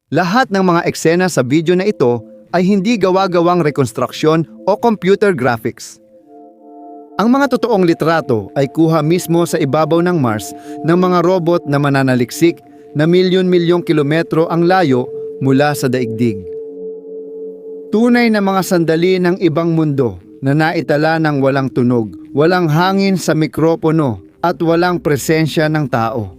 Lahat ng mga eksena sa video na ito ay hindi gawa-gawang rekonstruksyon o computer graphics. Ang mga totoong litrato ay kuha mismo sa ibabaw ng Mars ng mga robot na mananaliksik na milyon-milyong kilometro ang layo mula sa daigdig. Tunay na mga sandali ng ibang mundo na naitala ng walang tunog, walang hangin sa mikropono at walang presensya ng tao.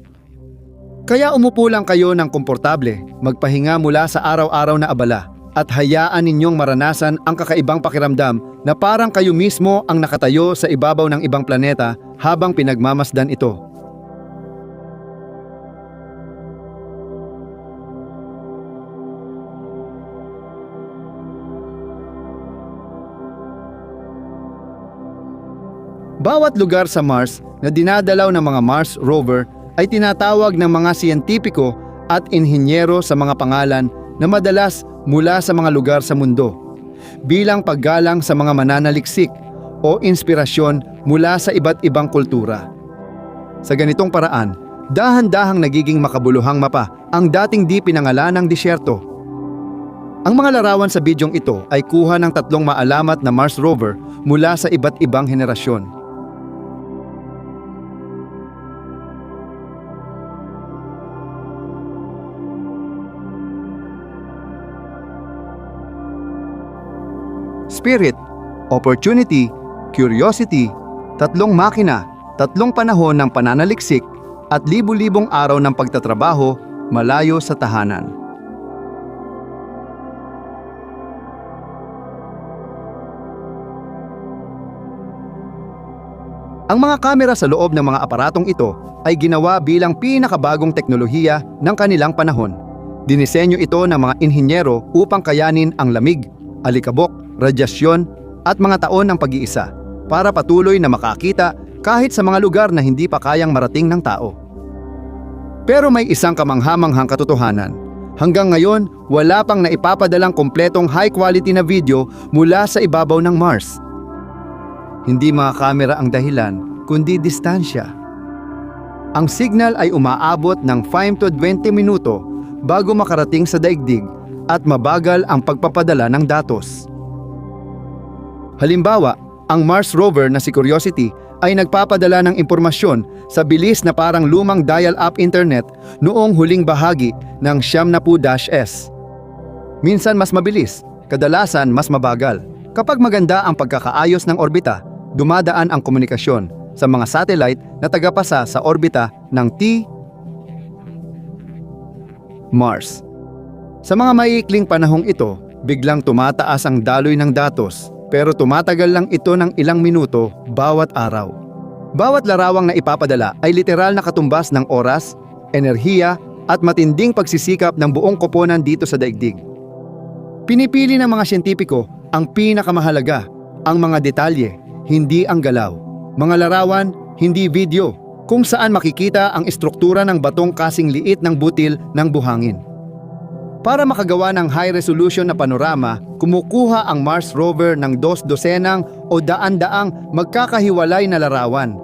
Kaya umupo lang kayo ng komportable, magpahinga mula sa araw-araw na abala at hayaan ninyong maranasan ang kakaibang pakiramdam na parang kayo mismo ang nakatayo sa ibabaw ng ibang planeta habang pinagmamasdan ito. Bawat lugar sa Mars na dinadalaw ng mga Mars rover ay tinatawag ng mga siyentipiko at inhinyero sa mga pangalan na madalas mula sa mga lugar sa mundo, bilang paggalang sa mga mananaliksik o inspirasyon mula sa iba't ibang kultura. Sa ganitong paraan, dahan-dahang nagiging makabuluhang mapa ang dating di pinangalanang disyerto. Ang mga larawan sa bidyong ito ay kuha ng 3 maalamat na Mars rover mula sa iba't ibang henerasyon. Spirit, Opportunity, Curiosity, 3 makina, 3 panahon ng pananaliksik at libu-libong araw ng pagtatrabaho malayo sa tahanan. Ang mga kamera sa loob ng mga aparatong ito ay ginawa bilang pinakabagong teknolohiya ng kanilang panahon. Dinisenyo ito ng mga inhinyero upang kayanin ang lamig, alikabok, radyasyon at mga taon ng pag-iisa para patuloy na makakita kahit sa mga lugar na hindi pa kayang marating ng tao. Pero may isang kamanghamanghang katotohanan. Hanggang ngayon, wala pang naipapadalang kompletong high-quality na video mula sa ibabaw ng Mars. Hindi mga kamera ang dahilan, kundi distansya. Ang signal ay umaabot ng 5 to 20 minuto bago makarating sa daigdig at mabagal ang pagpapadala ng datos. Halimbawa, ang Mars rover na si Curiosity ay nagpapadala ng impormasyon sa bilis na parang lumang dial-up internet noong huling bahagi ng 70-S. Minsan mas mabilis, kadalasan mas mabagal. Kapag maganda ang pagkakaayos ng orbita, dumadaan ang komunikasyon sa mga satellite na tagapasa sa orbita ng Mars. Sa mga maiikling panahong ito, biglang tumataas ang daloy ng datos. Pero tumatagal lang ito ng ilang minuto bawat araw. Bawat larawang na ipapadala ay literal na katumbas ng oras, enerhiya at matinding pagsisikap ng buong koponan dito sa daigdig. Pinipili ng mga siyentipiko ang pinakamahalaga, ang mga detalye, hindi ang galaw. Mga larawan, hindi video, kung saan makikita ang estruktura ng batong kasing liit ng butil ng buhangin. Para makagawa ng high-resolution na panorama, kumukuha ang Mars rover ng 2 dosenang o daan-daang magkakahiwalay na larawan.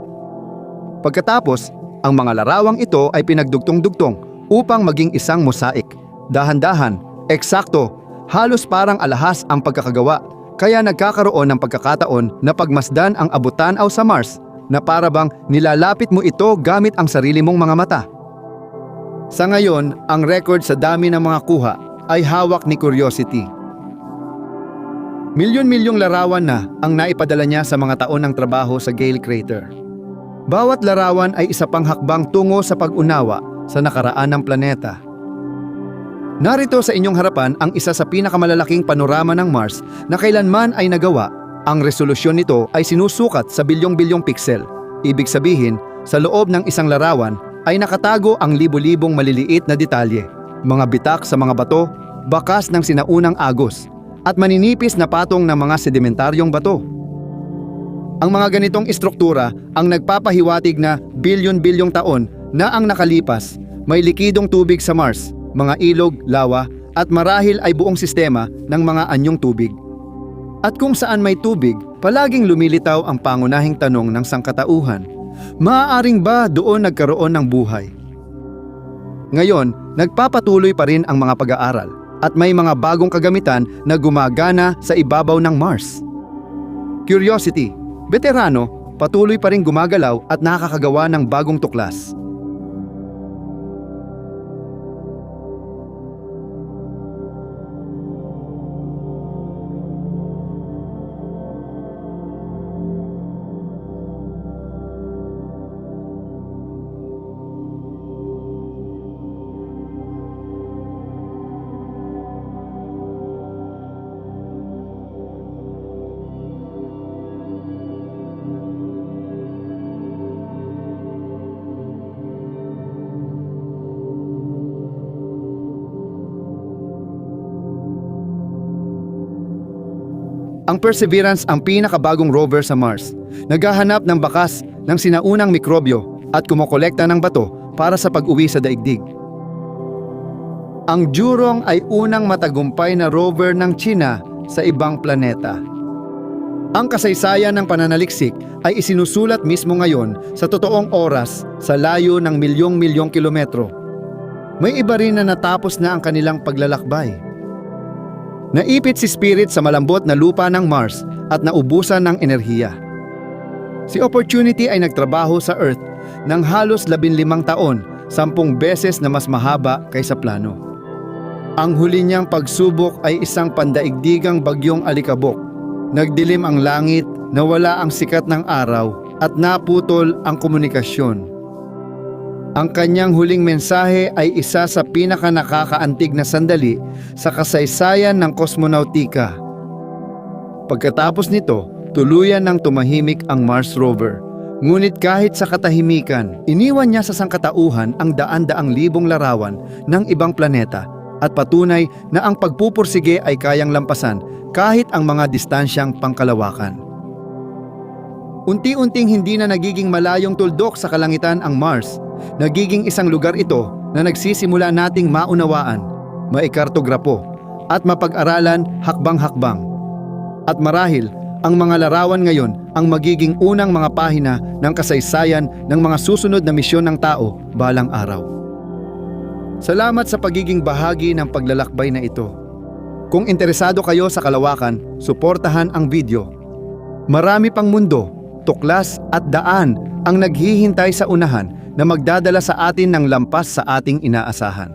Pagkatapos, ang mga larawang ito ay pinagdugtong-dugtong upang maging isang mosaik. Dahan-dahan, eksakto, halos parang alahas ang pagkakagawa, kaya nagkakaroon ng pagkakataon na pagmasdan ang abutanaw sa Mars na para bang nilalapit mo ito gamit ang sarili mong mga mata. Sa ngayon, ang record sa dami ng mga kuha ay hawak ni Curiosity. Milyon-milyong larawan na ang naipadala niya sa mga taon ng trabaho sa Gale Crater. Bawat larawan ay isa pang hakbang tungo sa pag-unawa sa nakaraan ng planeta. Narito sa inyong harapan ang isa sa pinakamalalaking panorama ng Mars na kailanman ay nagawa. Ang resolusyon nito ay sinusukat sa bilyong-bilyong piksel. Ibig sabihin, sa loob ng isang larawan ay nakatago ang libu-libong maliliit na detalye, mga bitak sa mga bato, bakas ng sinaunang agos, at maninipis na patong ng mga sedimentaryong bato. Ang mga ganitong istruktura ang nagpapahiwatig na bilyon-bilyong taon na ang nakalipas, may likidong tubig sa Mars, mga ilog, lawa, at marahil ay buong sistema ng mga anyong tubig. At kung saan may tubig, palaging lumilitaw ang pangunahing tanong ng sangkatauhan. Maaaring ba doon nagkaroon ng buhay? Ngayon, nagpapatuloy pa rin ang mga pag-aaral at may mga bagong kagamitan na gumagana sa ibabaw ng Mars. Curiosity, veterano, patuloy pa rin gumagalaw at nakakagawa ng bagong tuklas. Ang Perseverance ang pinakabagong rover sa Mars. Naghahanap ng bakas ng sinaunang mikrobyo at kumokolekta ng bato para sa pag-uwi sa daigdig. Ang Zhurong ay unang matagumpay na rover ng China sa ibang planeta. Ang kasaysayan ng pananaliksik ay isinusulat mismo ngayon sa totoong oras sa layo ng milyong-milyong kilometro. May iba rin na natapos na ang kanilang paglalakbay. Naipit si Spirit sa malambot na lupa ng Mars at naubusan ng enerhiya. Si Opportunity ay nagtrabaho sa Earth ng halos 15 taon, 10 beses na mas mahaba kaysa plano. Ang huli niyang pagsubok ay isang pandaigdigang bagyong alikabok. Nagdilim ang langit, nawala ang sikat ng araw at naputol ang komunikasyon. Ang kanyang huling mensahe ay isa sa pinakanakakaantig na sandali sa kasaysayan ng kosmonautika. Pagkatapos nito, tuluyan ng tumahimik ang Mars rover. Ngunit kahit sa katahimikan, iniwan niya sa sangkatauhan ang daan-daang libong larawan ng ibang planeta at patunay na ang pagpupursige ay kayang lampasan kahit ang mga distansyang pangkalawakan. Unti-unting hindi na nagiging malayong tuldok sa kalangitan ang Mars. Nagiging isang lugar ito na nagsisimula nating maunawaan, maikartograpo, at mapag-aralan hakbang-hakbang. At marahil, ang mga larawan ngayon ang magiging unang mga pahina ng kasaysayan ng mga susunod na misyon ng tao balang araw. Salamat sa pagiging bahagi ng paglalakbay na ito. Kung interesado kayo sa kalawakan, suportahan ang video. Marami pang mundo, tuklas at daan ang naghihintay sa unahan na magdadala sa atin ng lampas sa ating inaasahan.